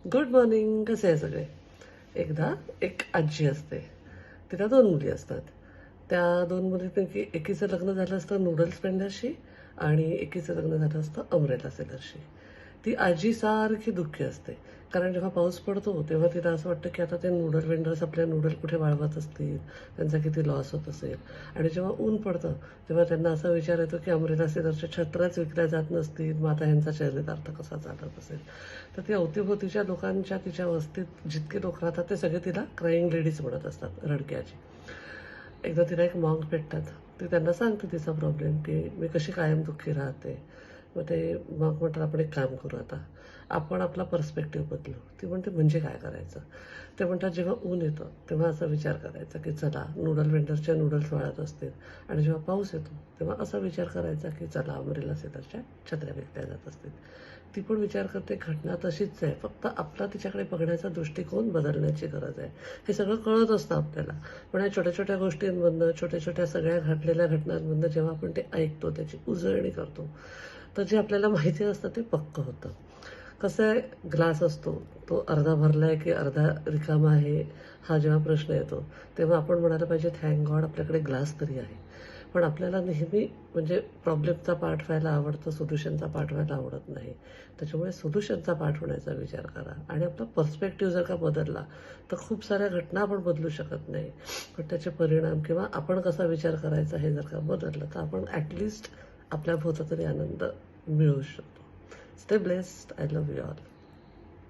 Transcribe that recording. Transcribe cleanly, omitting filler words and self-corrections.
Good morning. कसे आहे सगळे? एकदा एक आजी असते. तिला 2 मुली असतात. त्या 2 मुलींपैकी एकीचं लग्न झालं असतं नूडल्स वेंडरशी आणि एकीचं लग्न झालं असतं अमरेला सेलरशी. ती आजी सारखी दुःखी असते. कारण जेव्हा पाऊस पडतो तेव्हा तिला असं वाटतं की आता ते नूडल वेंडर्स आपल्या नूडल कुठे वाळवत असतील, त्यांचा किती लॉस होत असेल. आणि जेव्हा ऊन पडतं तेव्हा त्यांना असा विचार येतो की अमरेला सेलरच्या छत्र्याच विकल्या जात नसतील, मग आता ह्यांचा चरितार्थ कसा चालत असेल. तर ती अवतीभोवतीच्या लोकांच्या तिच्या वस्तीत जितके लोक राहतात ते सगळे तिला क्राईंग लेडीज म्हणत असतात, रडक्याची. एकदा तिला एक मॉन्क भेटतात. ती त्यांना सांगते तिचा प्रॉब्लेम की मी कशी कायम दुःखी राहते. मग ते मॉन्क म्हणतात आपण एक काम करू आता, आपण आपला पर्स्पेक्टिव्ह बदलू. ती म्हणते म्हणजे काय करायचं? ते म्हणतात जेव्हा ऊन येतं तेव्हा असा विचार करायचा की चला नूडल वेंडरच्या नूडल्स वाळत असतील, आणि जेव्हा पाऊस येतो तेव्हा असा विचार करायचा की चला अमरेला सेलरच्या छत्र्या विकल्या जात असतील. ती पण विचार करते घटना तशीच आहे, फक्त आपला तिच्याकडे बघण्याचा दृष्टिकोन बदलण्याची गरज आहे. हे सगळं कळत असतं आपल्याला, पण या छोट्या छोट्या गोष्टींमधनं, छोट्या छोट्या सगळ्या घडलेल्या घटनांमधनं जेव्हा आपण ते ऐकतो, त्याची उजळणी करतो, तर जे आपल्याला माहिती असतं ते पक्कं होतं. कसं आहे, ग्लास असतो, तो अर्धा भरला आहे की अर्धा रिकामा आहे, हा जेव्हा प्रश्न येतो तेव्हा आपण म्हणायला पाहिजे थँक गॉड आपल्याकडे ग्लास तरी आहे. पण आपल्याला नेहमी म्हणजे प्रॉब्लेमचा पार्ट व्हायला आवडतं, सोल्युशनचा पार्ट व्हायला आवडत नाही. त्याच्यामुळे सोल्युशनचा पार्ट होण्याचा विचार करा, आणि आपला पर्स्पेक्टिव्ह जर का बदलला तर खूप साऱ्या घटना आपण बदलू शकत नाही, पण त्याचे परिणाम किंवा आपण कसा विचार करायचा हे जर का बदललं तर आपण ॲटलिस्ट आपल्या भोवता तरी आनंद मिळवू शकतो. Stay blessed. I love you all.